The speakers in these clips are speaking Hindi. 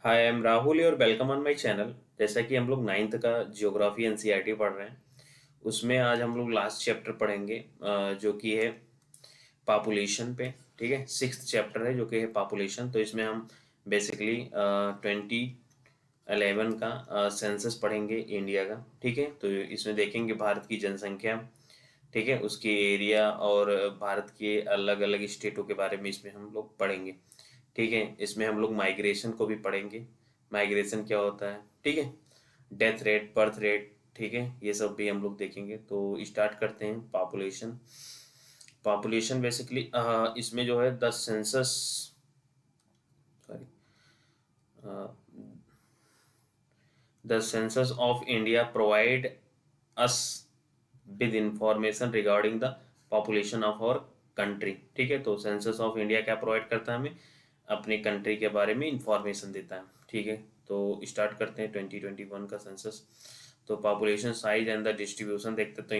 हाय, आई एम राहुल और वेलकम ऑन माय चैनल। जैसा कि हम लोग नाइन्थ का जियोग्राफी एनसीईआरटी पढ़ रहे हैं, उसमें आज हम लोग लास्ट चैप्टर पढ़ेंगे जो कि है पॉपुलेशन पे। ठीक है, सिक्स्थ चैप्टर है जो कि है पॉपुलेशन। तो इसमें हम बेसिकली 2011 का सेंसस पढ़ेंगे इंडिया का। ठीक है, तो इसमें देखेंगे भारत की जनसंख्या, ठीक है, उसके एरिया और भारत के अलग अलग स्टेटों के बारे में इसमें हम लोग पढ़ेंगे। ठीक है, इसमें हम लोग माइग्रेशन को भी पढ़ेंगे, माइग्रेशन क्या होता है। ठीक है, डेथ रेट, बर्थ रेट, ठीक है, ये सब भी हम लोग देखेंगे। तो स्टार्ट करते हैं पॉपुलेशन। पॉपुलेशन बेसिकली इसमें जो है the census, sorry, the census of India provide us with information regarding the population of our country. ठीक है, तो सेंसस ऑफ इंडिया क्या प्रोवाइड करता है हमें, अपनी कंट्री के बारे में इंफॉर्मेशन देता है। ठीक है, तो स्टार्ट करते हैं 2021 का सेंसस। तो population size and the distribution देखते हैं। तो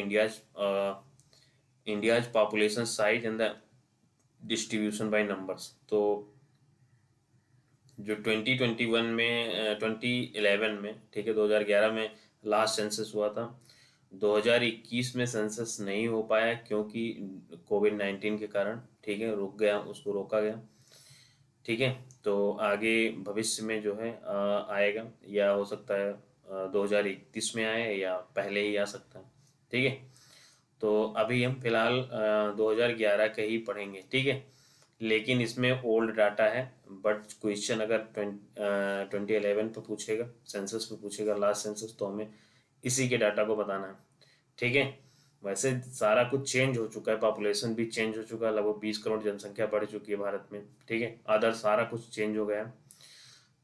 India's population size and the distribution by numbers. तो जो 2021 में 2011 में, ठीक है, 2011 में लास्ट सेंसस हुआ था। 2021 में सेंसस नहीं हो पाया क्योंकि कोविड-19 के कारण, ठीक है, रुक गया, उसको रोका गया। ठीक है, तो आगे भविष्य में जो है आएगा, या हो सकता है 2031 में आए या पहले ही आ सकता है। ठीक है, तो अभी हम फिलहाल 2011 के ही पढ़ेंगे। ठीक है, लेकिन इसमें ओल्ड डाटा है, बट क्वेश्चन अगर 2011 पे पूछेगा, सेंसस पे पूछेगा, लास्ट सेंसस, तो हमें इसी के डाटा को बताना है। ठीक है, वैसे सारा कुछ चेंज हो चुका है, पॉपुलेशन भी चेंज हो चुका है, लगभग 20 करोड़ जनसंख्या बढ़ चुकी है भारत में। ठीक है, अदर सारा कुछ चेंज हो गया है।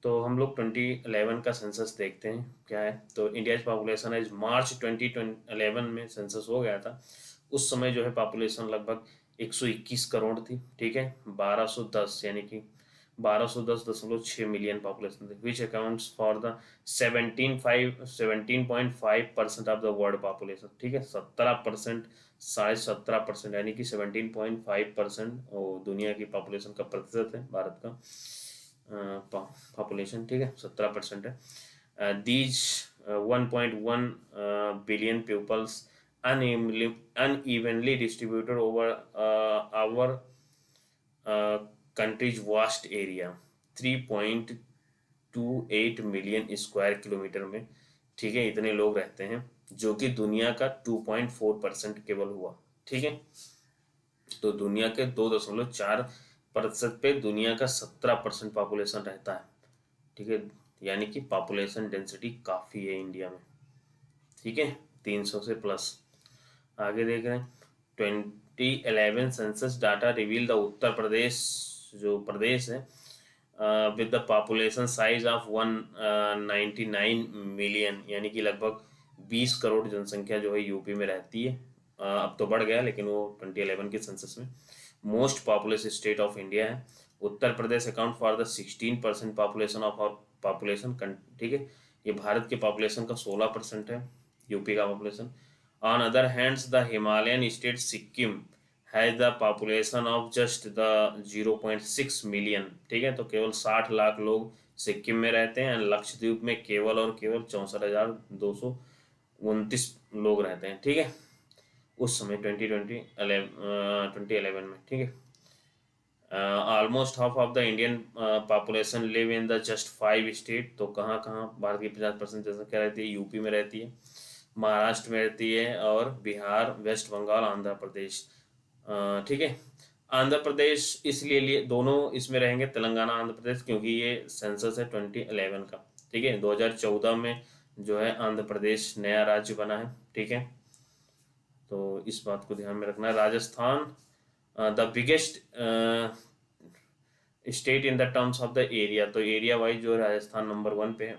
तो हम लोग 2011 का सेंसस देखते हैं क्या है। तो इंडिया पॉपुलेशन है, मार्च 2011 में सेंसस हो गया था। उस समय जो है पॉपुलेशन लगभग 121 करोड़ थी। ठीक है, 1210 यानी कि 1210.6 मिलियन पॉपुलेशन थी, which accounts for the 17.5% of the world population. ठीक है, 17%, 17.5% यानी कि 17.5% दुनिया की पॉपुलेशन का प्रतिशत है भारत का पॉपुलेशन। ठीक है, 17% है। These 1.1 billion peoples unevenly distributed over our country's vast area, 3.28 million square kilometre में। ठीक है, इतने लोग रहते हैं, जो कि दुनिया का 2.4% केवल हुआ। ठीक है, तो दुनिया के 2.4% पे दुनिया का 17% पॉपुलेशन रहता है। ठीक है, यानी कि पॉपुलेशन डेंसिटी काफ़ी है इंडिया में। ठीक है, 300 से प्लस। आगे देख रहे हैं 2011 census data reveal the Uttar Pradesh, जो प्रदेश है, with the population size of 199 million, यानी कि लगभग 20 करोड़ जनसंख्या जो है यूपी में रहती है। अब तो बढ़ गया, लेकिन वो 2011 के सेंसस में most populous state of India है। Uttar Pradesh account for the 16% population of our population. ठीक है, ये भारत के पॉपुलेशन का 16% है, यूपी का population. On other hands the Himalayan state Sikkim has the population of just the 0.6 million. ठीक है, तो केवल 60 लाख लोग सिक्किम में रहते हैं। लक्षद्वीप में केवल और केवल 64,229 लोग रहते हैं। ठीक है, उस समय 2011 में। ठीक है, almost half of the Indian population live in the just 5 state. तो कहाँ कहाँ भारत की 50% जनसंख्या रहती है, यूपी में रहती है, महाराष्ट्र में रहती है, और बिहार, वेस्ट बंगाल, आंध्र प्रदेश। ठीक है, आंध्र प्रदेश इसलिए लिए दोनों इसमें रहेंगे, तेलंगाना, आंध्र प्रदेश, क्योंकि ये सेंसस है 2011 का। ठीक है, 2014 में जो है आंध्र प्रदेश नया राज्य बना है। ठीक है, तो इस बात को ध्यान में रखना है। Rajasthan the biggest state in the terms of the area, तो एरिया वाइज जो राजस्थान नंबर 1 पे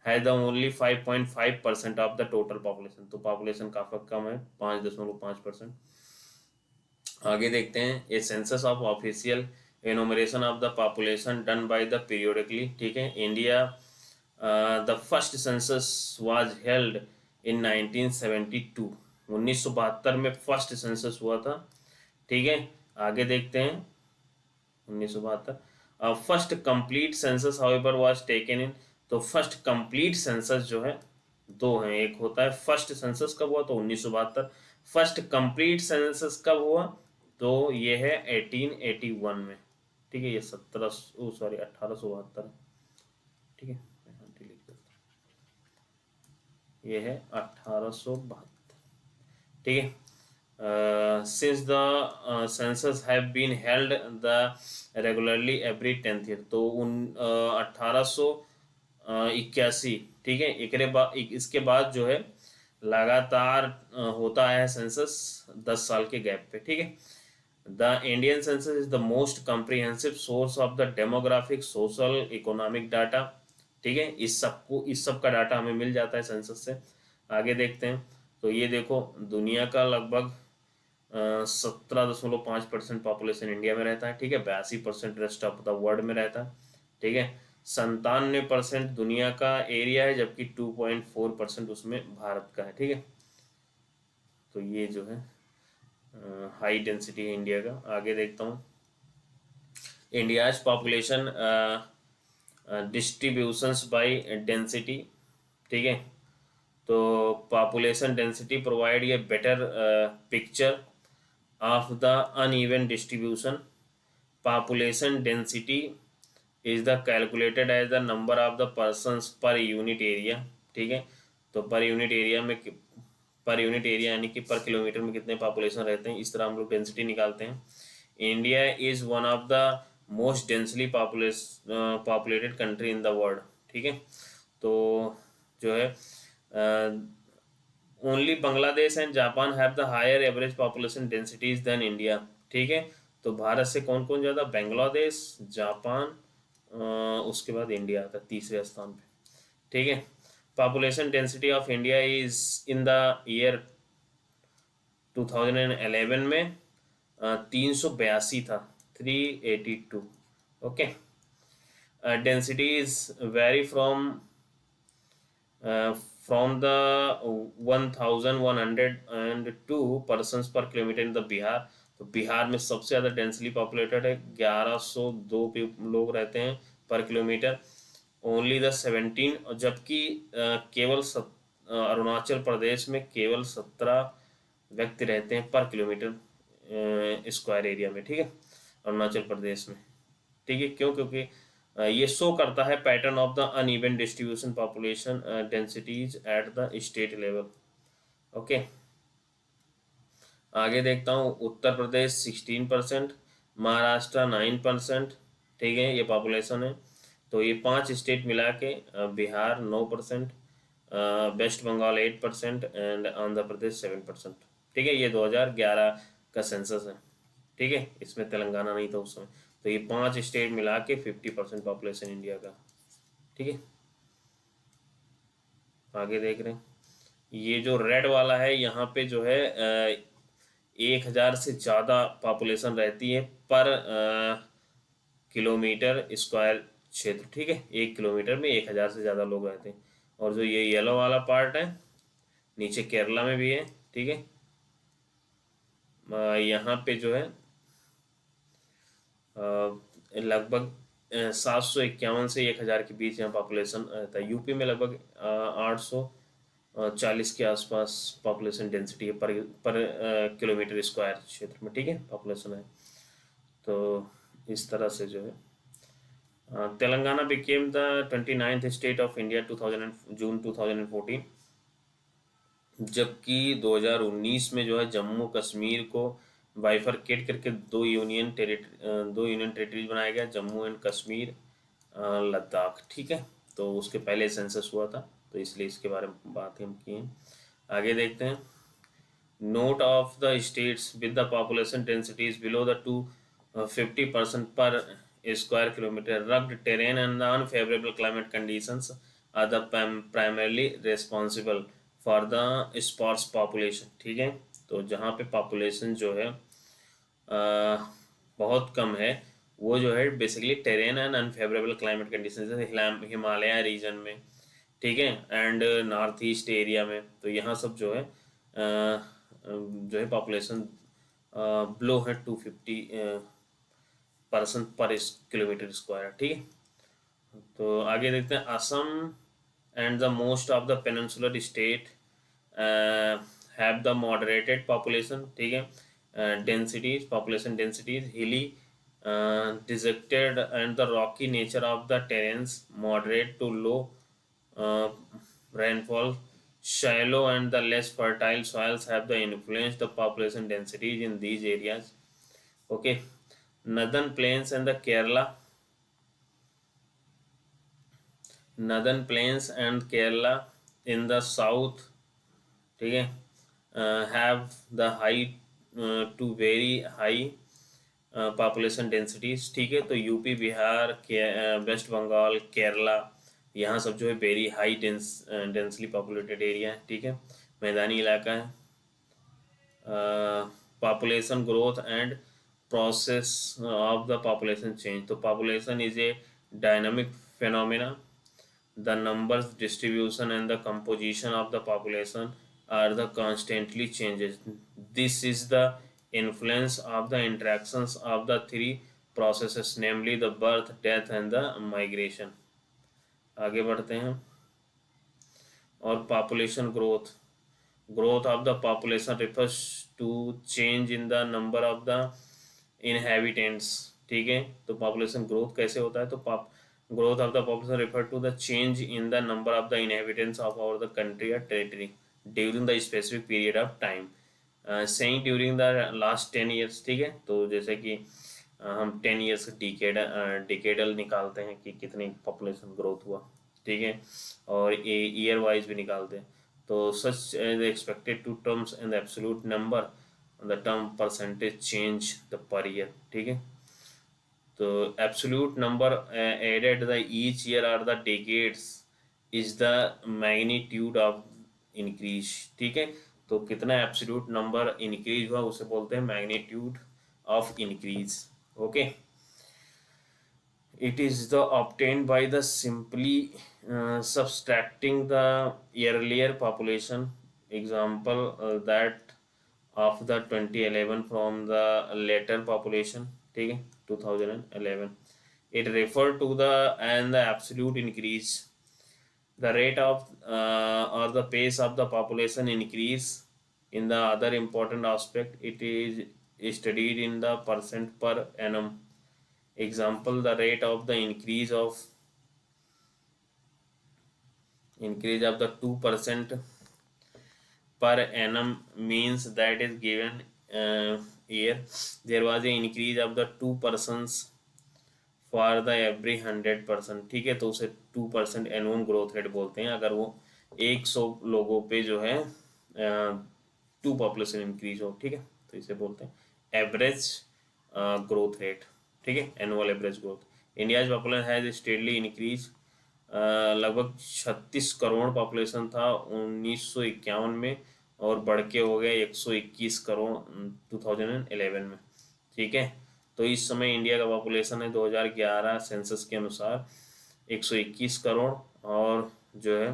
है the only 5.5% of the total population. तो पॉपुलेशन काफ़ी कम है, 5.5%। आगे देखते हैं, a census of official enumeration of the population done by the periodically. ठीक है, India the first census was held in 1972, 1972 में फर्स्ट सेंसस हुआ था। ठीक है, आगे देखते हैं 1972। First complete census however was taken in, तो फर्स्ट कंप्लीट सेंसस जो है दो हैं, एक होता है फर्स्ट सेंसस कब हुआ तो 1972, फर्स्ट कंप्लीट सेंसस कब हुआ तो ये है 1881 में, ठीक है, ये 1872, ठीक है, डिलीट कर, ये है 1872, ठीक है। Since the census have been held the regularly every 10th year, तो 1881, ठीक है, इसके बाद जो है लगातार होता है सेंसस 10 साल के गैप पे, ठीक है। The Indian census is the most comprehensive source of the demographic social economic data, ठीक है, इस सब का डाटा हमें मिल जाता है सेंसस से। आगे देखते हैं, तो ये देखो दुनिया का लगभग 17.5% पॉपुलेशन इंडिया में रहता है, ठीक है, 82% रेस्ट ऑफ द वर्ल्ड में रहता है, ठीक है, 97% दुनिया का एरिया है, जबकि 2.4% उसमें भारत का है, ठीक है। तो ये जो है हाई डेंसिटी है इंडिया का। आगे देखता हूँ, India's population distributions by density, ठीक है, तो population density provide a better picture of the uneven distribution. Population density is the calculated as the number of the persons per unit area, ठीक है, तो पर यूनिट एरिया में, पर यूनिट एरिया यानी कि पर किलोमीटर में कितने पॉपुलेशन रहते हैं, इस तरह हम लोग डेंसिटी निकालते हैं। India is one of the most densely populated country in the world, ठीक है, तो जो है only Bangladesh and Japan have the higher average population densities than India, ठीक है, तो भारत से कौन कौन ज़्यादा, बांग्लादेश, जापान, उसके बाद इंडिया आता है तीसरे स्थान पे, ठीक है। Population density of India is in the year 2011 में 382 था, 382, okay. Density is very from the 1102 persons per kilometer in the Bihar, तो बिहार में सबसे ज़्यादा डेंसली पॉपुलेटेड है, 1102 लोग रहते हैं पर किलोमीटर, ओनली द 17, जबकि केवल अरुणाचल प्रदेश में केवल 17 व्यक्ति रहते हैं पर किलोमीटर स्क्वायर एरिया में, ठीक है, अरुणाचल प्रदेश में, ठीक है, क्यों, क्योंकि ये शो करता है pattern of the uneven distribution population densities at the state level, okay. आगे देखता हूँ, उत्तर प्रदेश 16%, महाराष्ट्र 9%, ठीक है, ये पॉपुलेशन है, तो ये 5 स्टेट मिला के बिहार 9%, वेस्ट बंगाल 8% एंड आंध्र प्रदेश 7%, ठीक है, ये 2011 का सेंसस है, ठीक है, इसमें तेलंगाना नहीं था उस समय, तो ये 5 स्टेट मिला के 50% पॉपुलेशन इंडिया का, ठीक है। आगे देख रहे हैं, ये जो रेड वाला है यहाँ पे जो है 1000 से ज़्यादा पॉपुलेशन रहती है पर किलोमीटर स्क्वायर क्षेत्र, ठीक है, 1 किलोमीटर में 1000 से ज़्यादा लोग रहते हैं। और जो ये येलो वाला पार्ट है नीचे केरला में भी है, ठीक है, यहाँ पे जो है लगभग 751 से 1000 के बीच यहाँ पॉपुलेशन रहता है। यूपी में लगभग 840 के आसपास पॉपुलेशन डेंसिटी है पर किलोमीटर स्क्वायर क्षेत्र में, ठीक है, पॉपुलेशन है। तो इस तरह से जो है Telangana became the 29th state of India June 2014, जबकि 2019 में जो है जम्मू कश्मीर को बाइफरकेट करके दो यूनियन टेरिटरीज बनाया गया, जम्मू एंड कश्मीर, लद्दाख, ठीक है, तो उसके पहले सेंसस हुआ था, तो इसलिए इसके बारे में बात हम किए। आगे देखते हैं, note of the states with the population densities below the 250% per square kilometre, rugged terrain and the unfavourable climate conditions are the primarily responsible for the spots population, ठीक है, तो जहाँ पे पॉपुलेशन जो है बहुत कम है वो जो है basically terrain and unfavourable climate condition, जैसे हिमालय रीजन में, ठीक है, एंड नॉर्थ ईस्ट एरिया में, तो यहाँ सब जो है पॉपुलेशन ब्लो है 250 पर्सन पर किलोमीटर स्क्वायर, ठीक है। तो आगे देखते हैं, Assam and the most of the peninsular state have the moderated population, ठीक है, densities, population densities, hilly, dissected and the rocky nature of the terrains, moderate to low rainfall, shallow and the less fertile soils have the influence the population densities in these areas. Okay, northern plains and the northern plains and Kerala in the south, ठीक है, have the high to very high population densities, ठीक है। तो यूपी, बिहार, वेस्ट बंगाल, केरला, यहाँ सब जो है very high densely populated area है, ठीक है, मैदानी इलाका है। Population growth and process of the population change, तो population is a dynamic phenomena. The numbers distribution and the composition of the population are the constantly changes. This is the influence of the interactions of the three processes, namely the birth, death and the migration. आगे बढ़ते हैं। और population growth of the population refers to change in the number of the inhabitants, ठीक है। तो population growth कैसे होता है, तो growth of the population refer to the change in the number of the inhabitants of our the country or territory during the specific period of time, saying during the last 10 years, ठीक है। तो जैसे कि हम 10 years डिकेडल निकालते हैं कि कितनी पॉपुलेशन ग्रोथ हुआ, ठीक है, और ईयर वाइज भी निकालते हैं। तो such as expected to terms and absolute number the term percentage change the per year, ठीक है। तो absolute number added the each year और the decades is the magnitude of increase, ठीक है। तो कितना एब्सोल्यूट नंबर इंक्रीज हुआ उसे बोलते हैं magnitude of increase. Okay, it is the obtained by the simply subtracting the earlier population, example that of the 2011 from the later population, ठीक है, 2011, it refer to the and the absolute increase, the rate of or the pace of the population increase in the other important aspect, it is studied in the percent per annum, example the rate of the increase of the 2% per annum means that is given year there was a increase of the 2 persons for the every 100%, ठीक है। तो उसे 2% एनुअल ग्रोथ रेट बोलते हैं अगर वो 100 लोगों पे जो है 2 पॉपुलेशन इंक्रीज हो, ठीक है। तो इसे बोलते हैं एवरेज ग्रोथ रेट, ठीक है, annual average growth. India's population has steadily increase, लगभग 36 करोड़ पॉपुलेशन था 1951 में और बढ़ के हो गया 121 करोड़ 2011 में, ठीक है। तो इस समय इंडिया का पॉपुलेशन है 2011 सेंसस के अनुसार 121 करोड़ और जो है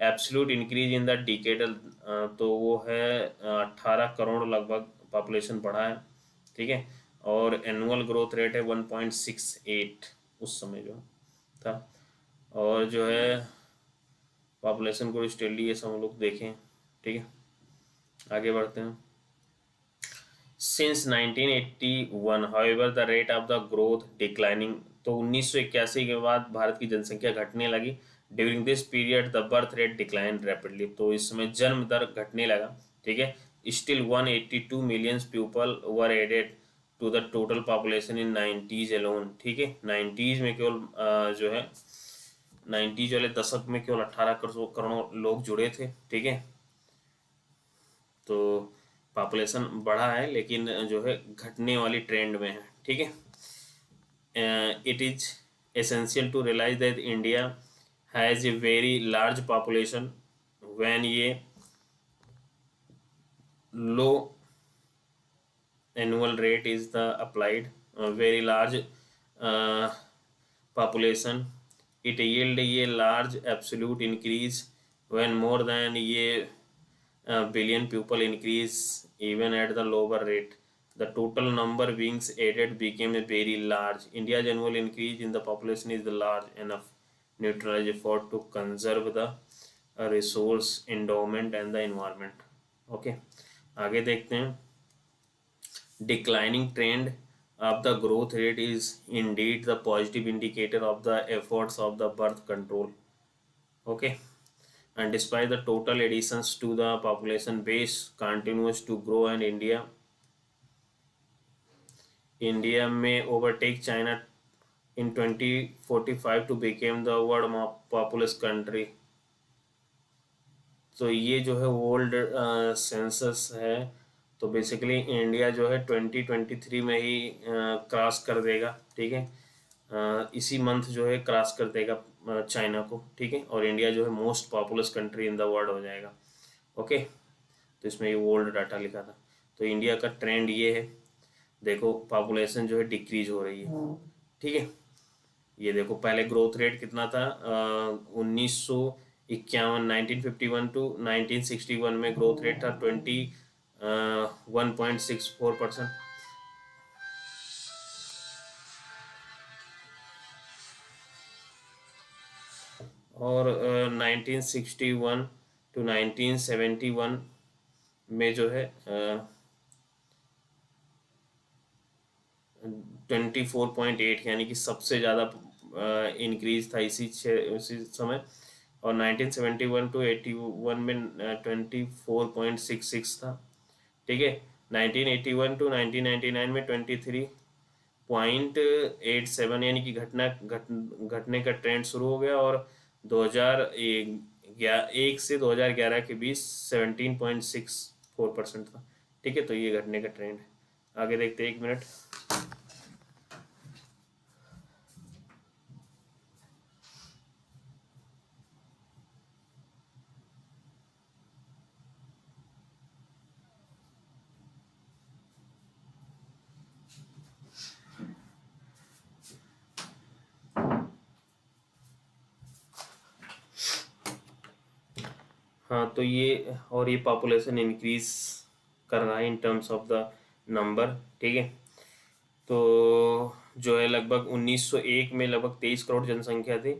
absolute increase in the decadal तो वो है 18 करोड़ लगभग पॉपुलेशन बढ़ा है, ठीक है। और एनुअल ग्रोथ रेट है 1.68 उस समय जो था। और जो है पॉपुलेशन को स्टेडली ये सब हम लोग देखें, ठीक है। आगे बढ़ते हैं। Since 1981 however the rate of the growth declining, तो 1981 के बाद भारत की जनसंख्या घटने लगी। During this period the birth rate decline rapidly, तो इस समय जन्म दर घटने लगा, ठीक है। Still 182 million people were added to the total population in 90s alone, ठीक है। 90s में केवल जो है 90s वाले दशक में केवल 18 करोड़ लोग जुड़े थे, ठीक है। तो पॉपुलेशन बढ़ा है लेकिन जो है घटने वाली ट्रेंड में है, ठीक है। It is essential to realise that India has a very large population when ये low annual rate is the applied very large population it yield a large absolute increase when more than a billion people increase even at the lower rate the total number beings added became a very large. India's annual increase in the population is the large enough neutralize effort to conserve the resource endowment and the environment. Okay, आगे देखते हैं. Declining trend of the growth rate is indeed the positive indicator of the efforts of the birth control. Okay, and despite the total additions to the population base continues to grow and India may overtake China in 2045 to become the world populous country. तो ये जो है वर्ल्ड सेंसस है, तो बेसिकली इंडिया जो है 2023 में ही क्रॉस कर देगा. ठीक है, इसी मंथ जो है क्रॉस कर देगा चाइना को. ठीक है, और इंडिया जो है most populous country in the world हो जाएगा. ओके, तो इसमें ये वर्ल्ड डाटा लिखा था. तो इंडिया का ट्रेंड ये है, देखो पॉपुलेशन जो है डिक्रीज हो रही है. ठीक है, ये देखो पहले ग्रोथ रेट कितना था, 1951 1951 टू 1961 में ग्रोथ रेट था 21.64%. और 1961 टू 1971 में जो है 24.8, यानी कि सबसे ज़्यादा इंक्रीज था इसी समय. और 1971 टू 81 में 24.66 था. ठीक है, 1981 टू 1999 में 23.87, यानी कि घटने का ट्रेंड शुरू हो गया. और 2001 से 2011 के बीच 17.64% था. ठीक है, तो ये घटने का ट्रेंड है. आगे देखते हैं, 1 मिनट. हाँ, तो ये और ये पॉपुलेशन इंक्रीज कर रहा है in terms of the number. ठीक है, तो जो है लगभग 1901 में लगभग 23 करोड़ जनसंख्या थी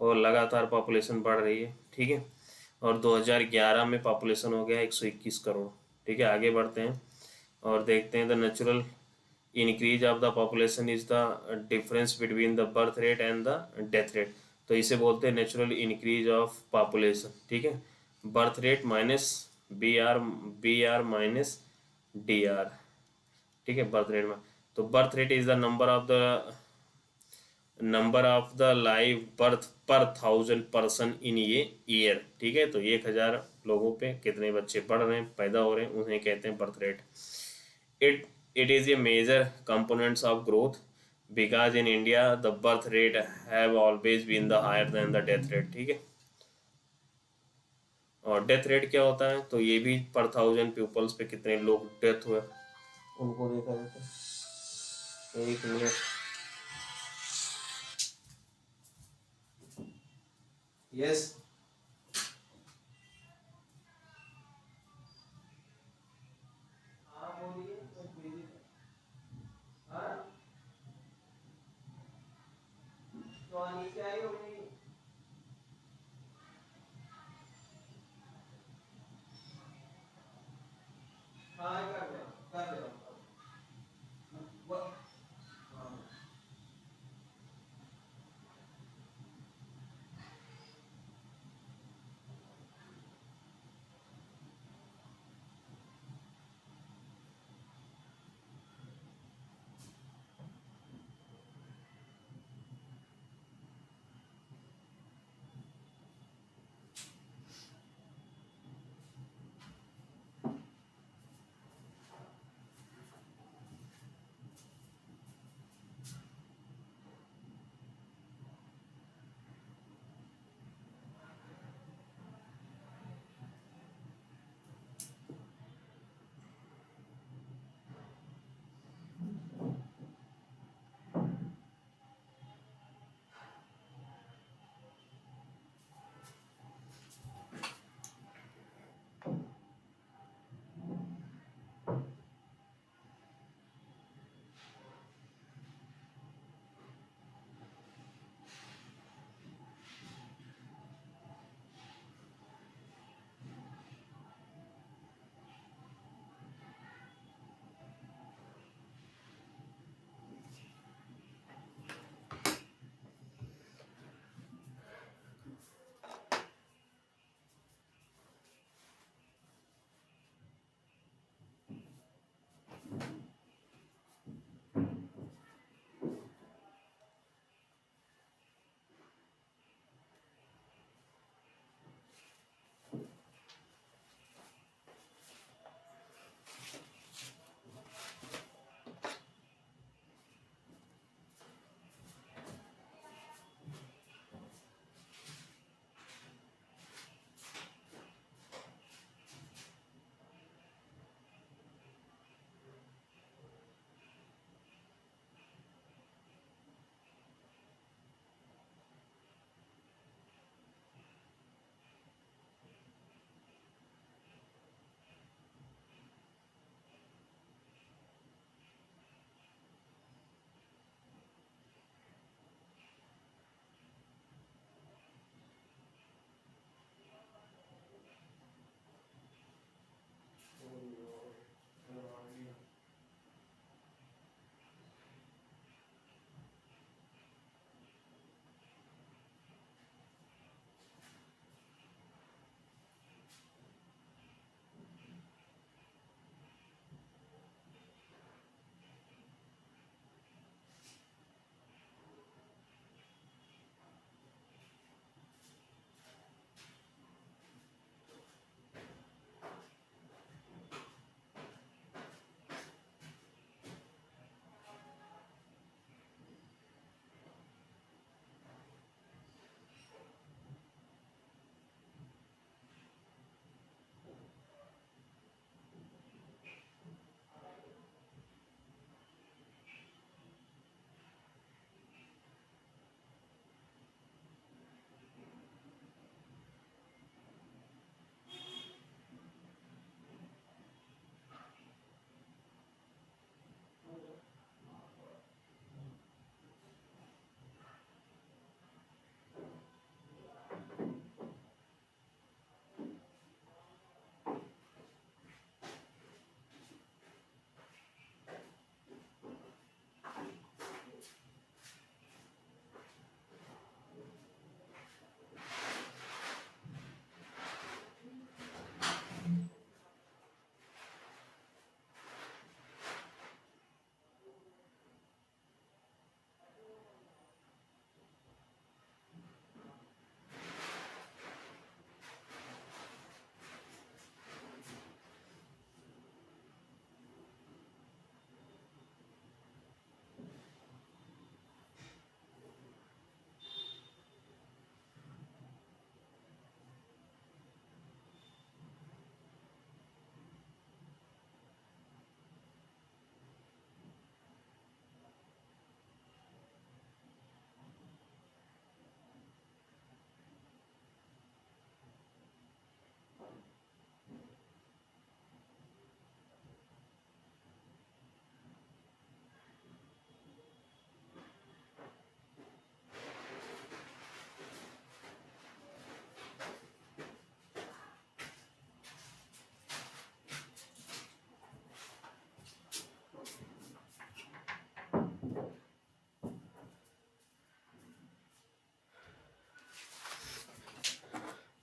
और लगातार पॉपुलेशन बढ़ रही है. ठीक है, और 2011 में पॉपुलेशन हो गया 121 करोड़. ठीक है, आगे बढ़ते हैं और देखते हैं. The natural increase of the population is the difference between the birth rate and the death rate. तो इसे बोलते हैं नेचुरल इंक्रीज ऑफ पॉपुलेशन. ठीक है, birth rate minus B R minus D R. ठीक है, बर्थ रेट में, तो birth rate is the number of the live birth per 1000 person in ये ईयर. ठीक है, तो 1000 लोगों पे कितने बच्चे बढ़ रहे हैं, पैदा हो रहे हैं, उन्हें कहते हैं birth rate. It is a major components of growth because in India the birth rate have always been the higher than the death rate. ठीक है, और डेथ रेट क्या होता है, तो ये भी पर 1000 पीपल्स पे कितने लोग डेथ हुए उनको देखा जाता है. 1 मिनट. Yes,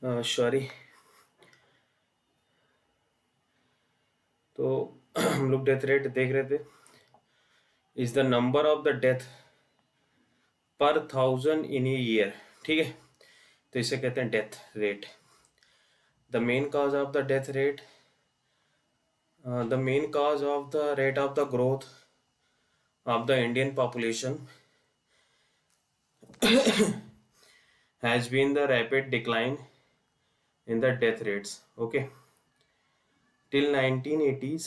sorry. तो हम लोग डेथ रेट देख रहे थे, is the number of the death पर 1000 इन ए ईयर। ठीक है, तो इसे कहते हैं death rate. The main cause of the death rate, the main cause of the rate of the growth of the Indian population has been the rapid decline in the death rates. Okay, till 1980s,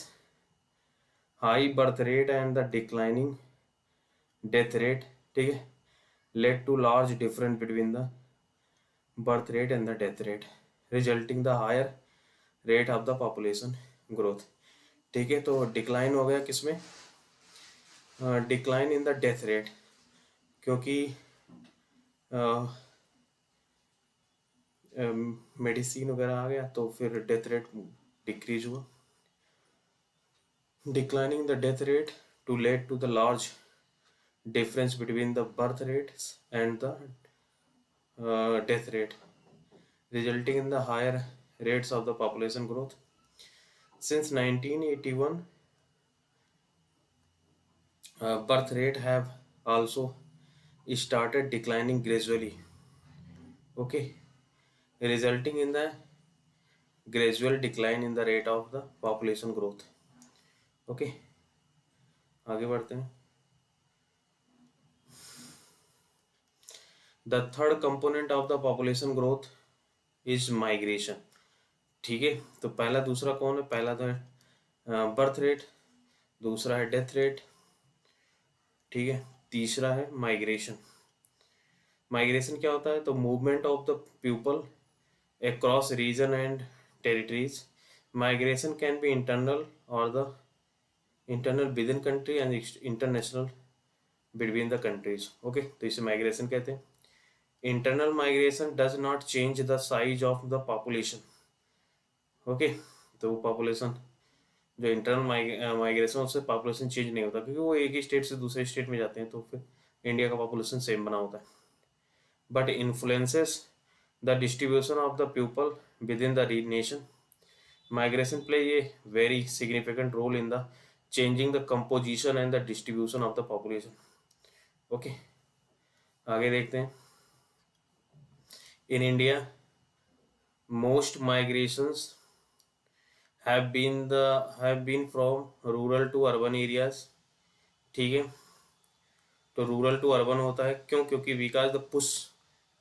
high birth rate and the declining death rate, ठीक है, led to large difference between the birth rate and the death rate, resulting the higher rate of the population growth. ठीक है, तो डिक्लाइन हो गया किसमें, decline in the death rate, क्योंकि मेडिसिन वगैरह आ गया तो फिर डेथ रेट डिक्रीज हुआ. Declining the death rate to lead to the large difference between the birth rates and the death rate, resulting in the higher rates of the population growth. Since 1981, birth rate have also started declining gradually. Okay, resulting in the gradual decline in the rate of the population growth. Okay, आगे बढ़ते हैं. The third component of the population growth is migration. ठीक है, तो पहला दूसरा कौन है, पहला तो है बर्थ रेट, दूसरा है डेथ रेट, ठीक है, तीसरा है माइग्रेशन. माइग्रेशन क्या होता है, तो movement of the people across region and territories. Migration can be internal और the internal within country and international between the countries. Okay, तो इसे माइग्रेशन कहते हैं. Internal migration does not change the size of the population. Okay, तो पॉपुलेशन जो इंटरनल माइग्रेशन उससे पॉपुलेशन चेंज नहीं होता, क्योंकि वो एक ही स्टेट से दूसरे स्टेट में जाते हैं, तो फिर इंडिया का पॉपुलेशन सेम बना होता है. But influences the distribution of the people with in the nation. Migration play a very significant role in the changing the composition and the distribution of the population. Okay, आगे देखते हैं. In India most migrations have been from rural to urban areas. ठीक है, तो रूरल टू अर्बन होता है, क्यों, क्योंकि because the push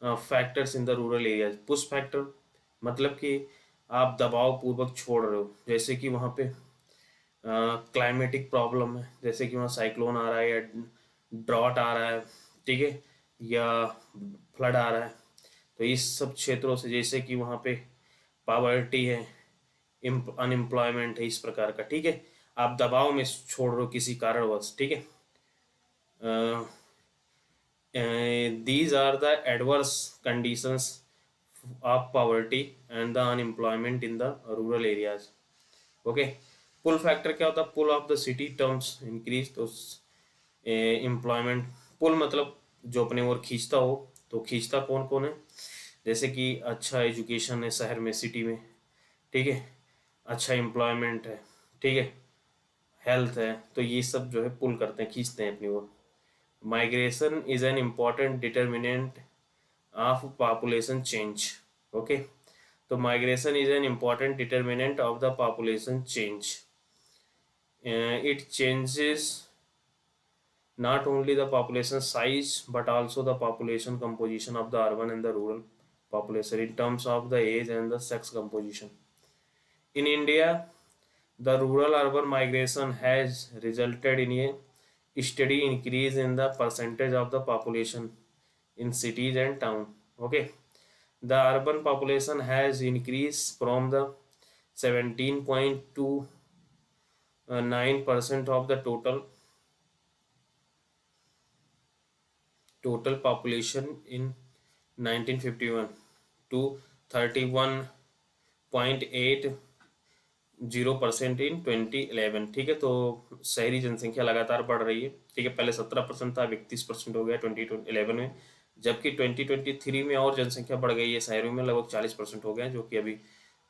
factors in the rural areas. Push factor मतलब कि आप दबाव पूर्वक छोड़ रहे हो, जैसे कि वहाँ पे क्लाइमेटिक प्रॉब्लम है, जैसे कि वहाँ साइक्लोन आ रहा है या ड्रॉट आ रहा है, ठीक है, या फ्लड आ रहा है, तो इस सब क्षेत्रों से, जैसे कि वहाँ पे पॉवर्टी है, अनएम्प्लॉयमेंट है, इस प्रकार का, ठीक है, आप दबाव में छोड़ रहे हो किसी कारणवश. ठीक है, these are the adverse conditions of poverty and the unemployment in the rural areas. Okay, pull factor क्या होता है, pull of the city terms increase, तो एम्प्लॉयमेंट. पुल मतलब जो अपने ओर खींचता हो, तो खींचता कौन कौन है, जैसे कि अच्छा एजुकेशन है शहर में, सिटी में, ठीक है, अच्छा एम्प्लॉयमेंट है, ठीक है, हेल्थ है, तो ये सब जो है पुल करते हैं, खींचते हैं अपनी ओर. Migration is an important determinant of population change. Okay, तो migration is an important determinant of the population change. It changes not only the population size but also the population composition of the urban and the rural population in terms of the age and the sex composition. In India, the rural urban migration has resulted in a steady increase in the percentage of the population in cities and town. Okay, the urban population has increased from the 17.29% of the total population in 1951 to 31.80% in 2011. ठीक है, तो शहरी जनसंख्या लगातार बढ़ रही है. ठीक है, पहले 17% था, अब 31% हो गया 2011 में, जबकि 2023 में और जनसंख्या बढ़ गई है, शहरों में लगभग 40% हो गया, जो कि अभी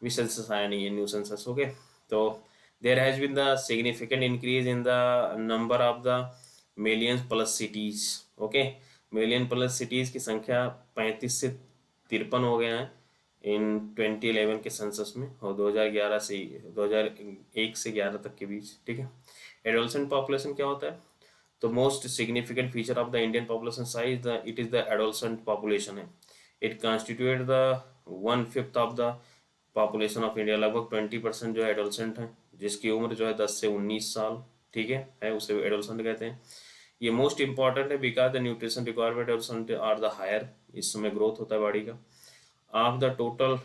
भी सेंसस आया नहीं है, न्यू सेंसस। ओके, तो there has been the significant increase in the number of the million plus cities. Okay, million plus cities की संख्या 35 से 53 हो गया है इन 2011 के सेंसस में, और 2011 से 2001 से 11 तक के बीच। ठीक है, एडोलसेंट पॉपुलेशन क्या होता है? The most significant feature of the Indian population size, it is the adolescent population है। It constitute the 1/5 of the population of India। लगभग 20% जो है एडोलसेंट है, जिसकी उम्र जो है 10 से 19 साल। ठीक है उसे एडोलसेंट कहते हैं। ये मोस्ट इंपॉर्टेंट है because the nutrition requirement adolescent are the higher. इस समय ग्रोथ होता है बॉडी का। Of the total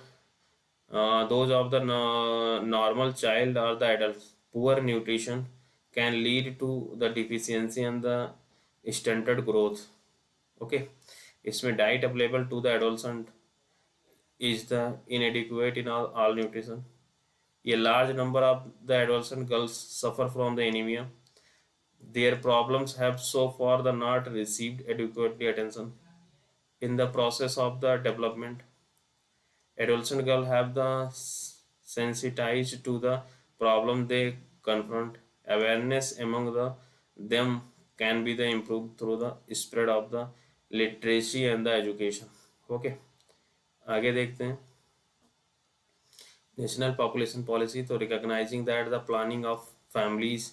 those of the normal child or the adult, poor nutrition can lead to the deficiency and the stunted growth। okay, इसमें diet available to the adolescent is the inadequate in all nutrition। a large number of the adolescent girls suffer from the anemia। their problems have so far the not received adequately attention in the process of the development। Adolescent girls have the sensitized to the problem they confront। Awareness among them can be the improved through the spread of the literacy and the education। Okay, आगे देखते हैं नेशनल पॉपुलेशन पॉलिसी। तो recognising that the planning of families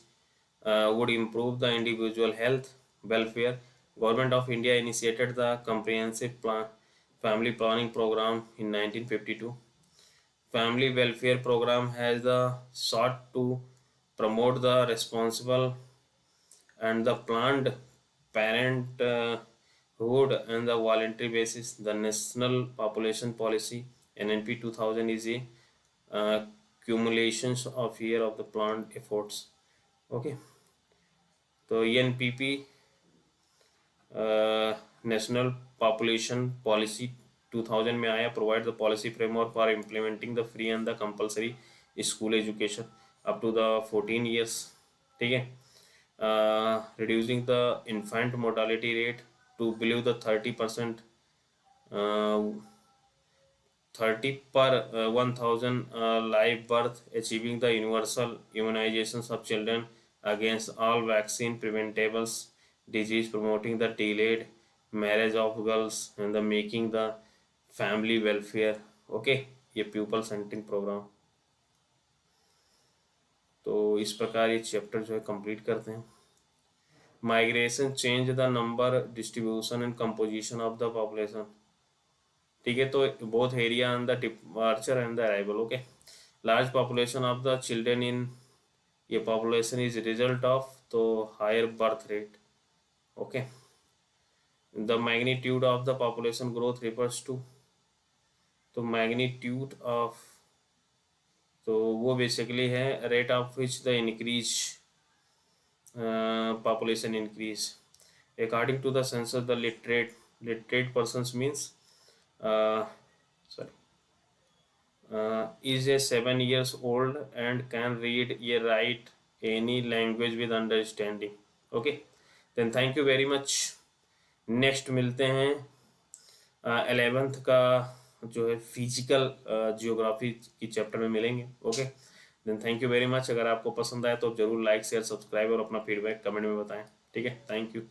would improve the individual health welfare, Government of India initiated the comprehensive family planning program in 1952। Family welfare program has the sought to promote the responsible and the planned parenthood and the voluntary basis। The National Population Policy NNP 2000 is a accumulation of year of the planned efforts। okay, तो ENPP नेशनल पॉपुलेशन पॉलिसी 2000 में आया। Provide the policy framework for implementing the free and the compulsory school education up to the 14 years. ठीक है, reducing the infant mortality rate to below the 30%, 30 per 1000 live birth, achieving the universal immunizations of children against all vaccine preventable disease, promoting the delayed marriage of girls and the making the family welfare। Okay, ये प्यूपल सेंटरिंग प्रोग्राम। तो इस प्रकार ये चैप्टर जो है कंप्लीट करते हैं। Migration change the number distribution and composition of the population. ठीक है, तो both area and the departure and the arrival. Okay, large population of the children in, ये पॉपुलेशन इज रिजल्ट ऑफ तो higher birth rate. Okay, the magnitude of the population growth refers to, तो मैग्नीट्यूड ऑफ तो वो बेसिकली है rate of which the increase population increase according to the census the literate persons means is a 7 years old and can read a write any language with understanding। okay, then thank you very much। Next मिलते हैं 11th का जो है फिजिकल जियोग्राफी की चैप्टर में मिलेंगे। Okay, then thank you very much. अगर आपको पसंद आया तो जरूर लाइक शेयर सब्सक्राइब और अपना फीडबैक कमेंट में बताएं। ठीक है, थैंक यू।